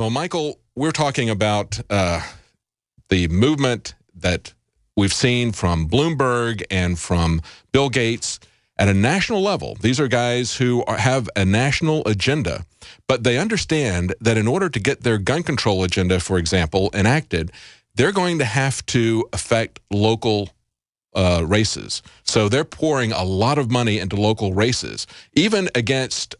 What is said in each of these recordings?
Well, Michael, we're talking about the movement that we've seen from Bloomberg and from Bill Gates at a national level. These are guys who have a national agenda, but they understand that in order to get their gun control agenda, for example, enacted, they're going to have to affect local races. So they're pouring a lot of money into local races, even against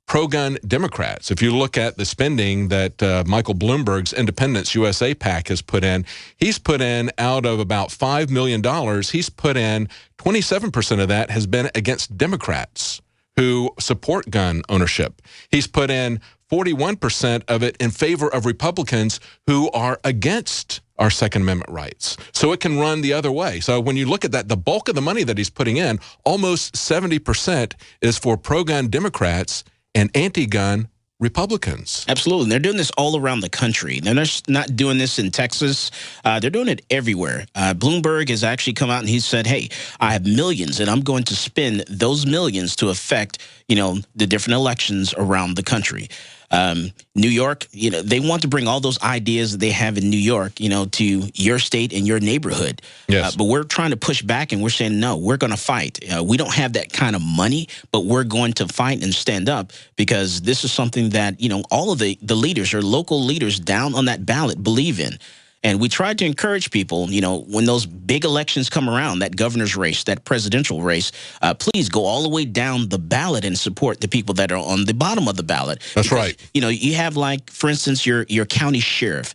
pro-gun Democrats. If you look at the spending that Michael Bloomberg's Independence USA PAC has put in, he's put in out of about $5 million, he's put in 27% of that has been against Democrats who support gun ownership. He's put in 41% of it in favor of Republicans who are against our Second Amendment rights. So it can run the other way. So when you look at that, the bulk of the money that he's putting in, almost 70% is for pro-gun Democrats and anti-gun Republicans. Absolutely. And they're doing this all around the country. They're not doing this in Texas. They're doing it everywhere. Bloomberg has actually come out and he said, hey, I have millions and I'm going to spend those millions to affect, the different elections around the country. New York, they want to bring all those ideas that they have in New York, to your state and your neighborhood. Yes. But we're trying to push back and we're saying, no, we're going to fight. We don't have that kind of money, but we're going to fight and stand up because this is something that, all of the leaders or local leaders down on that ballot believe in. And we tried to encourage people, when those big elections come around, that governor's race, that presidential race, please go all the way down the ballot and support the people that are on the bottom of the ballot. That's right. You have, like, for instance, your county sheriff.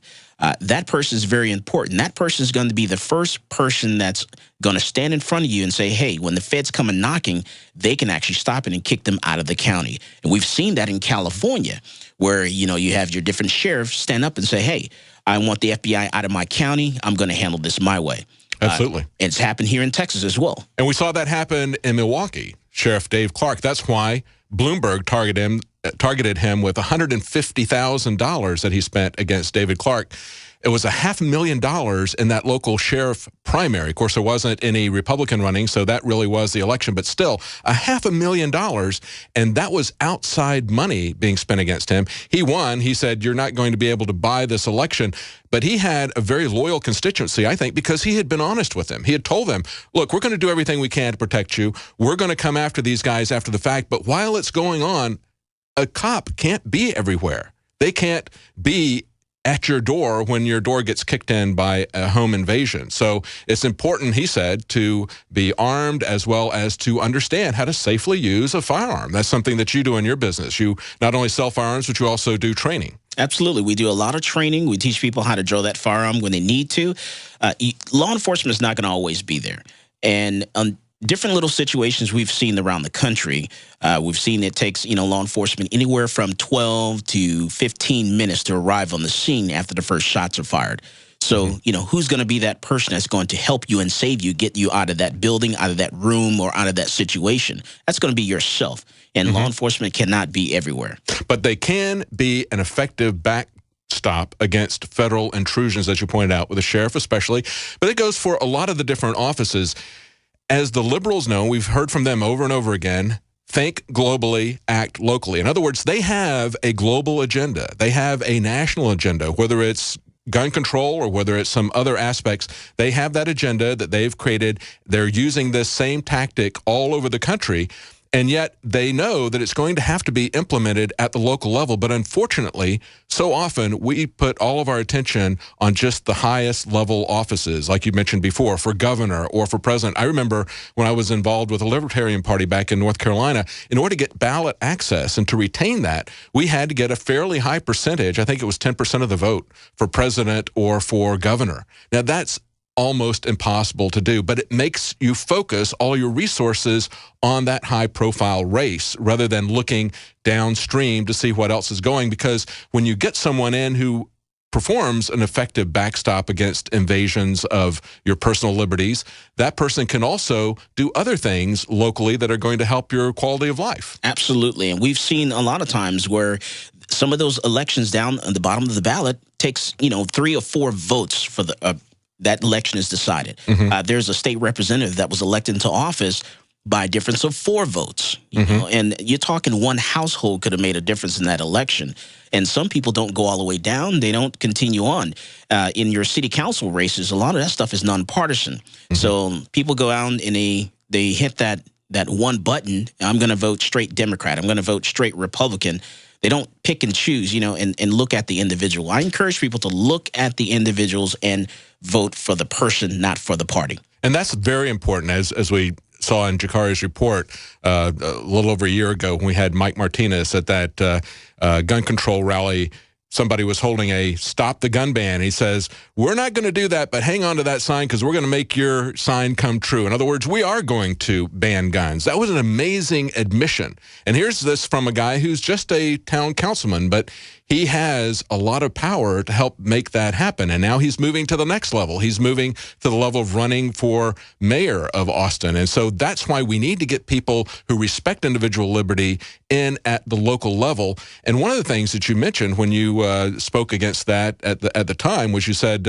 That person is very important. That person is going to be the first person that's going to stand in front of you and say, hey, when the feds come and knocking, they can actually stop it and kick them out of the county. And we've seen that in California where, you have your different sheriffs stand up and say, hey, I want the FBI out of my county. I'm going to handle this my way. Absolutely. It's happened here in Texas as well. And we saw that happen in Milwaukee. Sheriff Dave Clark, that's why Bloomberg targeted him with $150,000 that he spent against David Clark. It was $500,000 in that local sheriff primary. Of course, there wasn't any Republican running, so that really was the election. But still, $500,000, and that was outside money being spent against him. He won. He said, you're not going to be able to buy this election. But he had a very loyal constituency, I think, because he had been honest with them. He had told them, look, we're going to do everything we can to protect you. We're going to come after these guys after the fact. But while it's going on, a cop can't be everywhere. They can't be at your door when your door gets kicked in by a home invasion. So it's important, he said, to be armed as well as to understand how to safely use a firearm. That's something that you do in your business. You not only sell firearms, but you also do training. Absolutely. We do a lot of training. We teach people how to draw that firearm when they need to. Law enforcement is not going to always be there. And different little situations we've seen around the country. We've seen it takes, law enforcement anywhere from 12 to 15 minutes to arrive on the scene after the first shots are fired. So, who's going to be that person that's going to help you and save you, get you out of that building, out of that room, or out of that situation? That's going to be yourself. And law enforcement cannot be everywhere. But they can be an effective backstop against federal intrusions, as you pointed out, with the sheriff especially. But it goes for a lot of the different offices. As the liberals know, we've heard from them over and over again, think globally, act locally. In other words, they have a global agenda. They have a national agenda, whether it's gun control or whether it's some other aspects. They have that agenda that they've created. They're using this same tactic all over the country. And yet they know that it's going to have to be implemented at the local level. But unfortunately, so often we put all of our attention on just the highest level offices, like you mentioned before, for governor or for president. I remember when I was involved with the Libertarian Party back in North Carolina, in order to get ballot access and to retain that, we had to get a fairly high percentage. I think it was 10% of the vote for president or for governor. Now, that's almost impossible to do, but it makes you focus all your resources on that high-profile race rather than looking downstream to see what else is going, because when you get someone in who performs an effective backstop against invasions of your personal liberties, that person can also do other things locally that are going to help your quality of life. Absolutely, and we've seen a lot of times where some of those elections down at the bottom of the ballot takes, 3 or 4 votes for the that election is decided. There's a state representative that was elected into office by a difference of 4 votes. You know, and you're talking one household could have made a difference in that election. And some people don't go all the way down. They don't continue on. In your city council races, a lot of that stuff is nonpartisan. So people go out and they hit that one button. I'm going to vote straight Democrat. I'm going to vote straight Republican. They don't pick and choose, and look at the individual. I encourage people to look at the individuals and vote for the person, not for the party. And that's very important, as we saw in Jakari's report a little over a year ago when we had Mike Martinez at that gun control rally. Somebody was holding a stop the gun ban. He says, we're not going to do that, but hang on to that sign because we're going to make your sign come true. In other words, we are going to ban guns. That was an amazing admission. And here's this from a guy who's just a town councilman, but he has a lot of power to help make that happen. And now he's moving to the next level. He's moving to the level of running for mayor of Austin. And so that's why we need to get people who respect individual liberty in at the local level. And one of the things that you mentioned when you spoke against that at the time was you said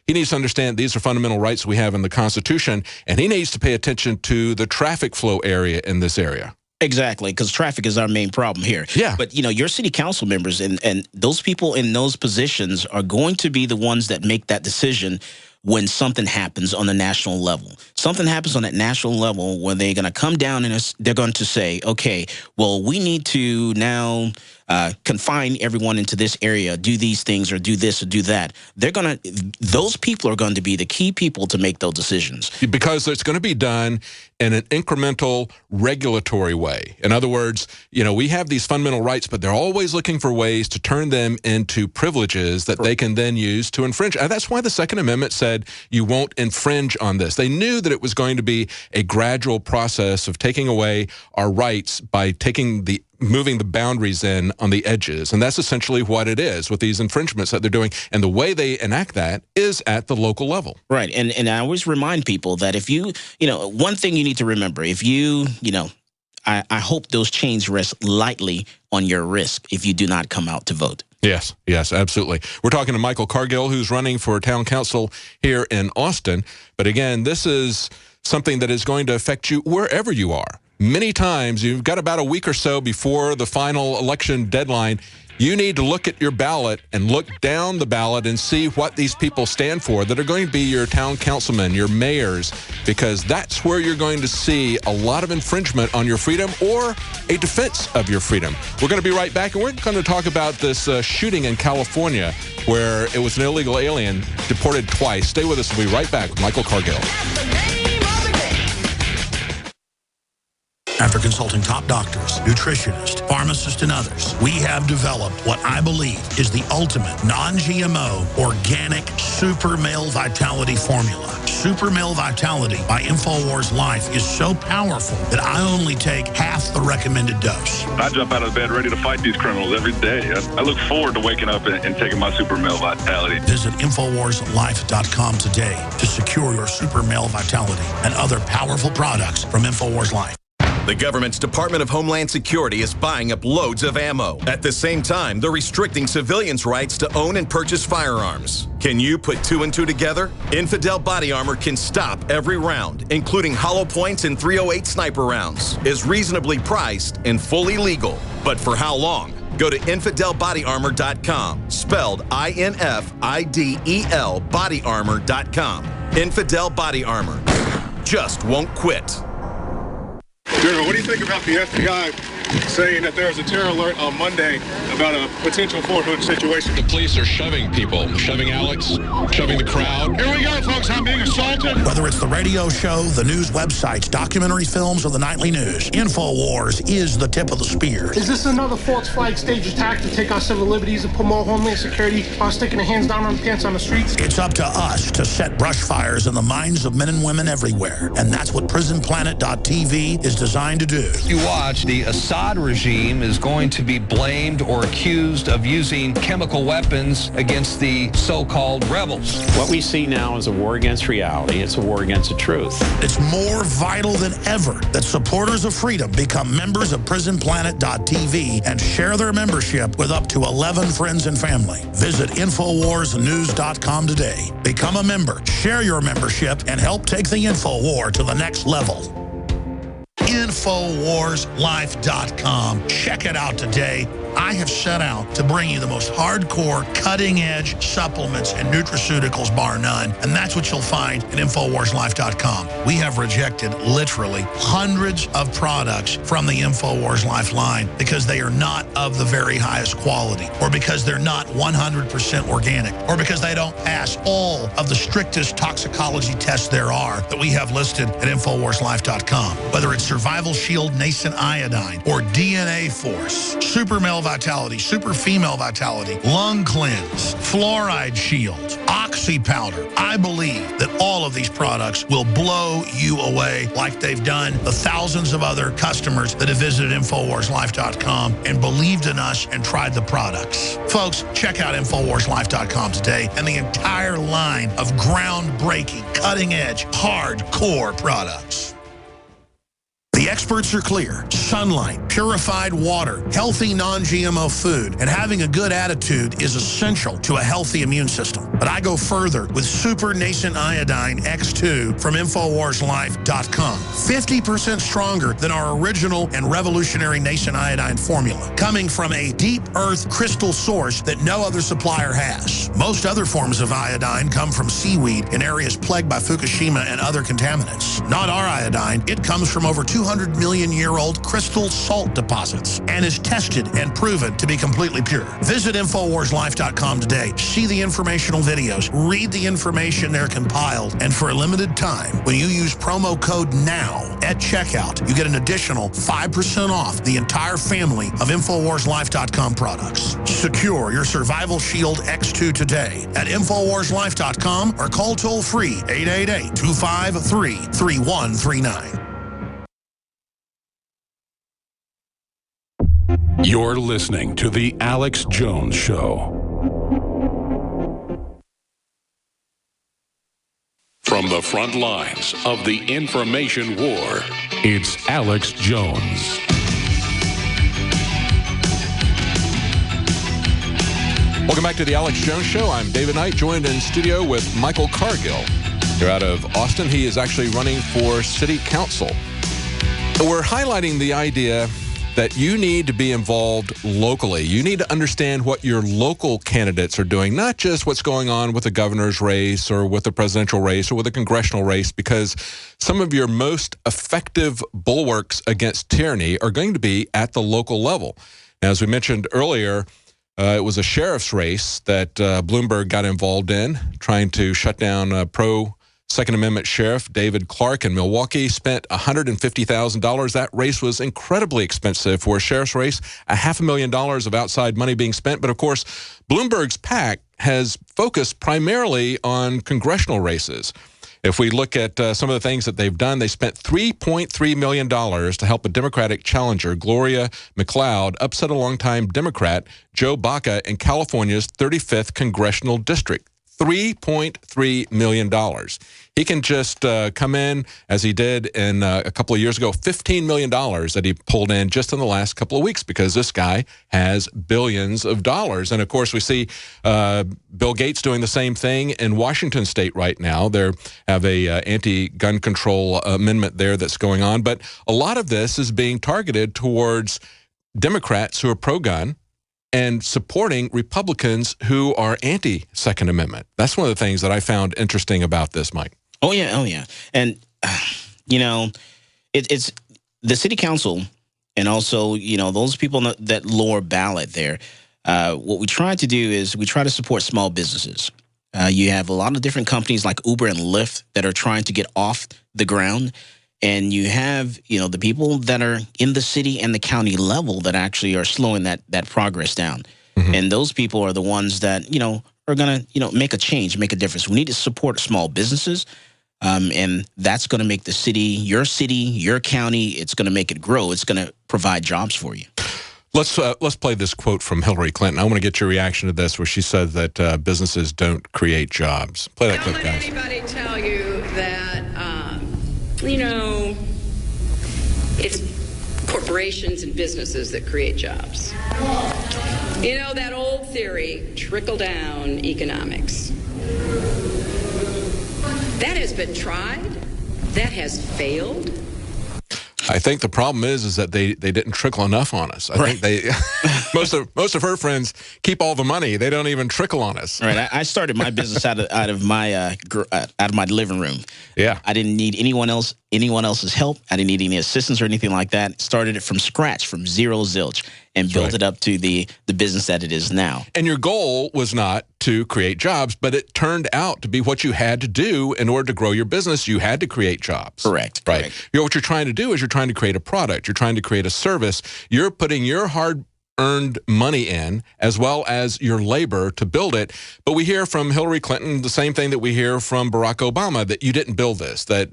he needs to understand these are fundamental rights we have in the Constitution, and he needs to pay attention to the traffic flow area in this area. Exactly, because traffic is our main problem here. Yeah. But, your city council members and those people in those positions are going to be the ones that make that decision when something happens on the national level. Something happens on that national level where they're going to come down and they're going to say, okay, well, we need to now confine everyone into this area, do these things or do this or do that. Those people are going to be the key people to make those decisions. Because it's going to be done in an incremental regulatory way. In other words, we have these fundamental rights, but they're always looking for ways to turn them into privileges that they can then use to infringe. And that's why the Second Amendment said you won't infringe on this. They knew that it was going to be a gradual process of taking away our rights by moving the boundaries in on the edges. And that's essentially what it is with these infringements that they're doing. And the way they enact that is at the local level. Right. And I always remind people that if one thing you need to remember, if I hope those chains rest lightly on your wrist if you do not come out to vote. Yes, absolutely. We're talking to Michael Cargill, who's running for town council here in Austin. But again, this is something that is going to affect you wherever you are. Many times, you've got about a week or so before the final election deadline. You need to look at your ballot and look down the ballot and see what these people stand for that are going to be your town councilmen, your mayors, because that's where you're going to see a lot of infringement on your freedom or a defense of your freedom. We're going to be right back, and we're going to talk about this shooting in California where it was an illegal alien deported twice. Stay with us. We'll be right back with Michael Cargill. After consulting top doctors, nutritionists, pharmacists, and others, we have developed what I believe is the ultimate non-GMO organic Super Male Vitality formula. Super Male Vitality by InfoWars Life is so powerful that I only take half the recommended dose. I jump out of bed ready to fight these criminals every day. I look forward to waking up and taking my Super Male Vitality. Visit InfoWarsLife.com today to secure your Super Male Vitality and other powerful products from InfoWars Life. The government's Department of Homeland Security is buying up loads of ammo. At the same time, they're restricting civilians' rights to own and purchase firearms. Can you put 2 and 2 together? Infidel Body Armor can stop every round, including hollow points and .308 sniper rounds, is reasonably priced and fully legal. But for how long? Go to InfidelBodyArmor.com, spelled INFIDEL bodyarmor.com. Infidel Body Armor. Just won't quit. General, what do you think about the FBI saying that there's a terror alert on Monday about a potential Fort Hood situation? The police are shoving people, shoving Alex, shoving the crowd. Here we go, folks. I'm being assaulted. Whether it's the radio show, the news websites, documentary films, or the nightly news, InfoWars is the tip of the spear. Is this another false flag stage attack to take our civil liberties and promote Homeland Security while sticking the hands down on the pants on the streets? It's up to us to set brush fires in the minds of men and women everywhere. And that's what PrisonPlanet.tv is designed to do. You watch, the Assad regime is going to be blamed or accused of using chemical weapons against the so-called rebels. What we see now is a war against reality. It's a war against the truth. It's more vital than ever that supporters of freedom become members of PrisonPlanet.tv and share their membership with up to 11 friends and family. Visit InfoWarsNews.com today. Become a member, share your membership, and help take the InfoWar to the next level. InfoWarsLife.com. Check it out today. I have set out to bring you the most hardcore, cutting-edge supplements and nutraceuticals, bar none. And that's what you'll find at InfoWarsLife.com. We have rejected literally hundreds of products from the InfoWars Life line because they are not of the very highest quality, or because they're not 100% organic, or because they don't pass all of the strictest toxicology tests there are that we have listed at InfoWarsLife.com. Whether it's Survival Shield Nascent Iodine or DNA Force, Super Male Vitality, Super Female Vitality, Lung Cleanse, Fluoride Shield, Oxy Powder. I believe that all of these products will blow you away like they've done the thousands of other customers that have visited InfoWarsLife.com and believed in us and tried the products. Folks, check out InfoWarsLife.com today and the entire line of groundbreaking, cutting-edge, hardcore products. The experts are clear. Sunlight, purified water, healthy non-GMO food, and having a good attitude is essential to a healthy immune system. But I go further with Super Nascent Iodine X2 from InfoWarsLife.com. 50% stronger than our original and revolutionary Nascent Iodine formula, coming from a deep earth crystal source that no other supplier has. Most other forms of iodine come from seaweed in areas plagued by Fukushima and other contaminants. Not our iodine. It comes from over 200 million-year-old crystal salt deposits and is tested and proven to be completely pure. Visit InfoWarsLife.com today. See the informational videos. Read the information they're compiled. And for a limited time, when you use promo code NOW at checkout, you get an additional 5% off the entire family of InfoWarsLife.com products. Secure your Survival Shield X2 today at InfoWarsLife.com or call toll-free 888-253-3139. You're listening to The Alex Jones Show. From the front lines of the information war, it's Alex Jones. Welcome back to The Alex Jones Show. I'm David Knight, joined in studio with Michael Cargill. They're out of Austin. He is actually running for city council. We're highlighting the idea that you need to be involved locally. You need to understand what your local candidates are doing, not just what's going on with the governor's race or with the presidential race or with the congressional race, because some of your most effective bulwarks against tyranny are going to be at the local level. Now, as we mentioned earlier, it was a sheriff's race that Bloomberg got involved in, trying to shut down pro-Second Amendment Sheriff David Clark in Milwaukee. Spent $150,000. That race was incredibly expensive for a sheriff's race, $500,000 of outside money being spent. But of course, Bloomberg's PAC has focused primarily on congressional races. If we look at some of the things that they've done, they spent $3.3 million to help a Democratic challenger, Gloria McLeod, upset a longtime Democrat, Joe Baca, in California's 35th congressional district. $3.3 million. He can just come in, as he did in a couple of years ago, $15 million that he pulled in just in the last couple of weeks, because this guy has billions of dollars. And of course, we see Bill Gates doing the same thing in Washington state right now. They have a anti-gun control amendment there that's going on. But a lot of this is being targeted towards Democrats who are pro-gun and supporting Republicans who are anti-Second Amendment. That's one of the things that I found interesting about this, Mike. Oh, yeah. And, it's the city council and also, those people that lower ballot there. What we try to do is we try to support small businesses. You have a lot of different companies like Uber and Lyft that are trying to get off the ground. And you have, the people that are in the city and the county level that actually are slowing that progress down. Mm-hmm. And those people are the ones that, are going to, make a change, make a difference. We need to support small businesses. And that's going to make the city, your county, it's going to make it grow. It's going to provide jobs for you. Let's play this quote from Hillary Clinton. I want to get your reaction to this, where she said that businesses don't create jobs. Play that clip, guys. Don't let anybody tell you that, it's corporations and businesses that create jobs. That old theory, trickle-down economics. That has been tried. That has failed. I think the problem is that they didn't trickle enough on us. I think they most of her friends keep all the money. They don't even trickle on us. Right. I started my business out of my living room. Yeah. I didn't need anyone else's help. I didn't need any assistance or anything like that. Started it from scratch, from zero zilch, and built it up to the business that it is now. And your goal was not to create jobs, but it turned out to be what you had to do in order to grow your business. You had to create jobs. Correct. Right. Correct. What you're trying to do is you're trying to create a product. You're trying to create a service. You're putting your hard-earned money in as well as your labor to build it. But we hear from Hillary Clinton the same thing that we hear from Barack Obama, that you didn't build this, that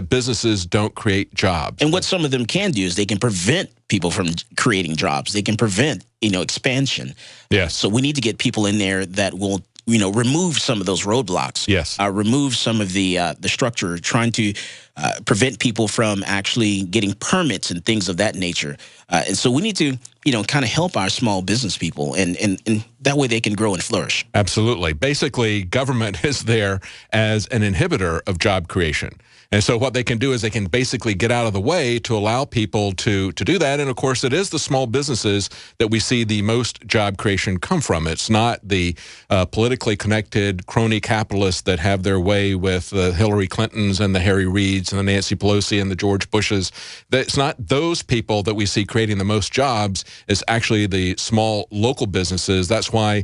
businesses don't create jobs. And what some of them can do is they can prevent people from creating jobs. They can prevent, expansion. Yes. So we need to get people in there that will, remove some of those roadblocks. Yes. Remove some of the structure, trying to prevent people from actually getting permits and things of that nature. And so we need to, kind of help our small business people, and that way they can grow and flourish. Absolutely. Basically, government is there as an inhibitor of job creation. And so what they can do is they can basically get out of the way to allow people to do that. And, of course, it is the small businesses that we see the most job creation come from. It's not the politically connected crony capitalists that have their way with the Hillary Clintons and the Harry Reids and the Nancy Pelosi and the George Bushes. It's not those people that we see creating the most jobs. It's actually the small local businesses. That's why,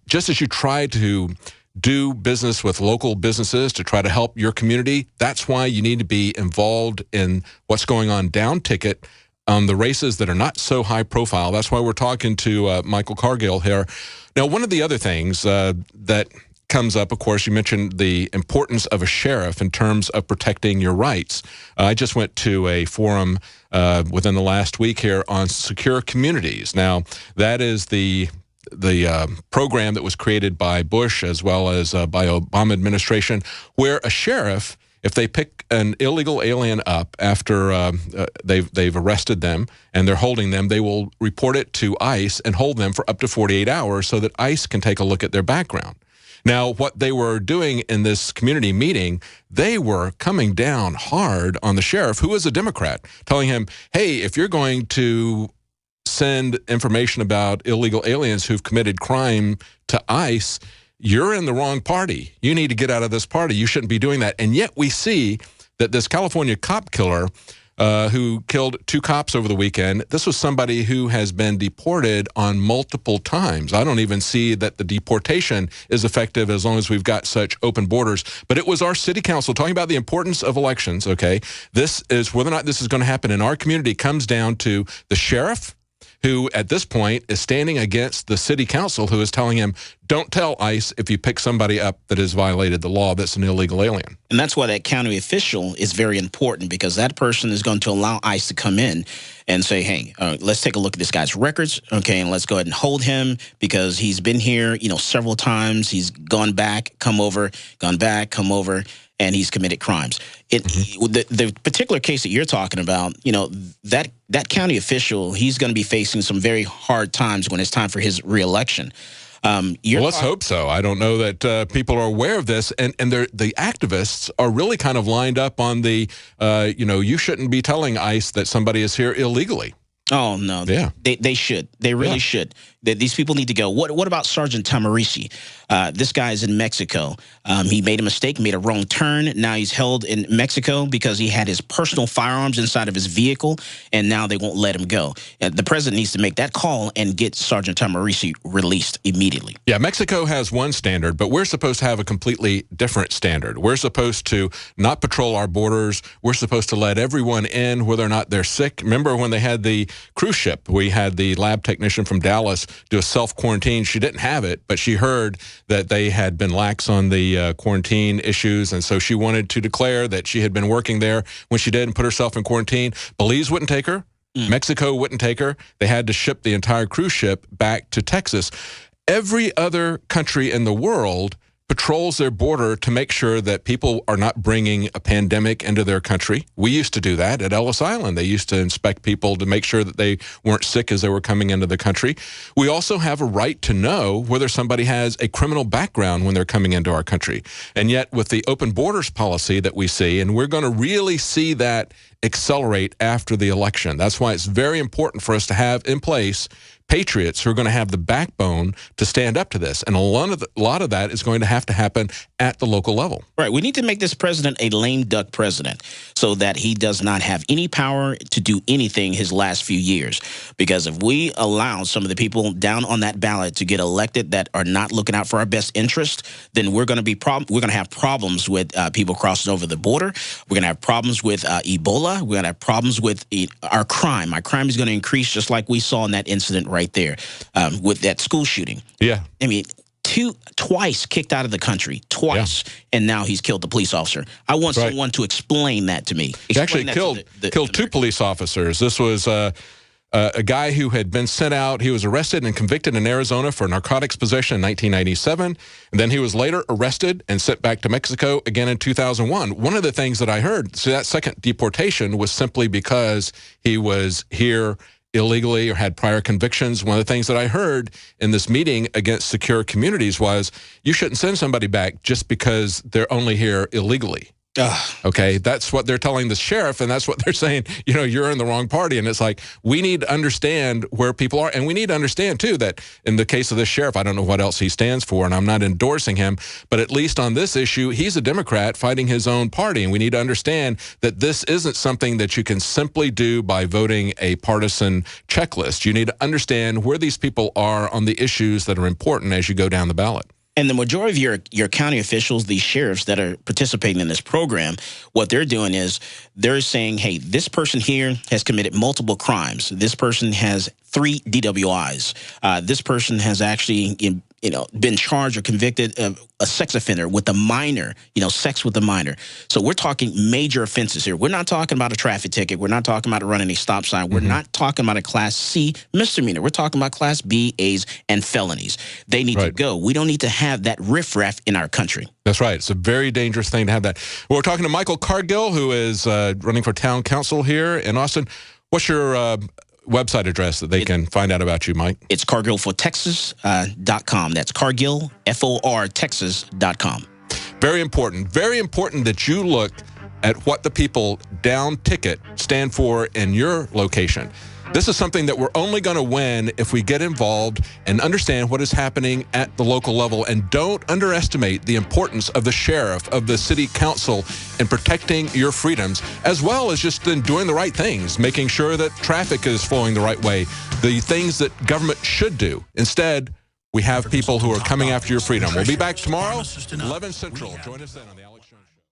just as you try to do business with local businesses to try to help your community, that's why you need to be involved in what's going on down ticket on the races that are not so high profile. That's why we're talking to Michael Cargill here. Now, one of the other things that comes up, of course, you mentioned the importance of a sheriff in terms of protecting your rights. I just went to a forum within the last week here on secure communities. Now, that is the program that was created by Bush as well as by Obama administration, where a sheriff, if they pick an illegal alien up after they've arrested them and they're holding them, they will report it to ICE and hold them for up to 48 hours so that ICE can take a look at their background. Now, what they were doing in this community meeting, they were coming down hard on the sheriff, who is a Democrat, telling him, hey, if you're going to send information about illegal aliens who've committed crime to ICE, you're in the wrong party. You need to get out of this party. You shouldn't be doing that. And yet we see that this California cop killer who killed 2 cops over the weekend, this was somebody who has been deported on multiple times. I don't even see that the deportation is effective as long as we've got such open borders. But it was our city council talking about the importance of elections, okay? This is whether or not this is going to happen in our community comes down to the sheriff, who at this point is standing against the city council, who is telling him, don't tell ICE if you pick somebody up that has violated the law that's an illegal alien. And that's why that county official is very important, because that person is going to allow ICE to come in and say, hey, let's take a look at this guy's records, okay, and let's go ahead and hold him because he's been here, several times. He's gone back, come over, gone back, come over, and he's committed crimes. The particular case that you're talking about, that county official, he's going to be facing some very hard times when it's time for his reelection. Well, let's hope so. I don't know that people are aware of this, and the activists are really kind of lined up on the, you shouldn't be telling ICE that somebody is here illegally. Oh, no. Yeah. They should. They really should. These people need to go. What about Sergeant Tamarisi? This guy is in Mexico. He made a mistake, made a wrong turn. Now he's held in Mexico because he had his personal firearms inside of his vehicle, and now they won't let him go. The president needs to make that call and get Sergeant Tamarisi released immediately. Yeah, Mexico has one standard, but we're supposed to have a completely different standard. We're supposed to not patrol our borders. We're supposed to let everyone in, whether or not they're sick. Remember when they had the cruise ship, we had the lab technician from Dallas do a self-quarantine. She didn't have it, but she heard that they had been lax on the quarantine issues, and so she wanted to declare that she had been working there when she did and put herself in quarantine. Belize wouldn't take her. Mexico wouldn't take her. They had to ship the entire cruise ship back to Texas. Every other country in the world patrols their border to make sure that people are not bringing a pandemic into their country. We used to do that at Ellis Island. They used to inspect people to make sure that they weren't sick as they were coming into the country. We also have a right to know whether somebody has a criminal background when they're coming into our country. And yet with the open borders policy that we see, and we're going to really see that accelerate after the election. That's why it's very important for us to have in place patriots who are going to have the backbone to stand up to this. And a lot of that is going to happen at the local level. Right. We need to make this president a lame duck president so that he does not have any power to do anything his last few years. Because if we allow some of the people down on that ballot to get elected that are not looking out for our best interest, then we're going to have problems with people crossing over the border. We're going to have problems with Ebola. We're going to have problems with our crime. Our crime is going to increase just like we saw in that incident right there with that school shooting. Yeah. I mean, twice kicked out of the country, twice, and now he's killed the police officer. I want someone to explain that to me. He actually killed two police officers. This was a guy who had been sent out. He was arrested and convicted in Arizona for narcotics possession in 1997, and then he was later arrested and sent back to Mexico again in 2001. One of the things that I heard, so that second deportation was simply because he was here illegally or had prior convictions. One of the things that I heard in this meeting against secure communities was you shouldn't send somebody back just because they're only here illegally. Okay, that's what they're telling the sheriff, and that's what they're saying, you know, you're in the wrong party. And it's like, we need to understand where people are, and we need to understand, too, that in the case of this sheriff, I don't know what else he stands for, and I'm not endorsing him, but at least on this issue, he's a Democrat fighting his own party, and we need to understand that this isn't something that you can simply do by voting a partisan checklist. You need to understand where these people are on the issues that are important as you go down the ballot. And the majority of your county officials, these sheriffs that are participating in this program, what they're doing is they're saying, hey, this person here has committed multiple crimes. This person has 3 DWIs. This person has actually been charged or convicted of a sex offender with a minor, sex with a minor. So we're talking major offenses here. We're not talking about a traffic ticket. We're not talking about running a stop sign. We're not talking about a Class C misdemeanor. We're talking about Class B, A's, and felonies. They need to go. We don't need to have that riffraff in our country. That's right. It's a very dangerous thing to have that. Well, we're talking to Michael Cargill, who is running for town council here in Austin. What's your website address that they can find out about you, Mike? It's cargillfortexas.com. That's Cargill, F-O-R, Texas.com. Very important that you look at what the people down ticket stand for in your location. This is something that we're only going to win if we get involved and understand what is happening at the local level, and don't underestimate the importance of the sheriff, of the city council in protecting your freedoms, as well as just in doing the right things, making sure that traffic is flowing the right way, the things that government should do. Instead, we have people who are coming after your freedom. We'll be back tomorrow, 11 Central. Join us then on the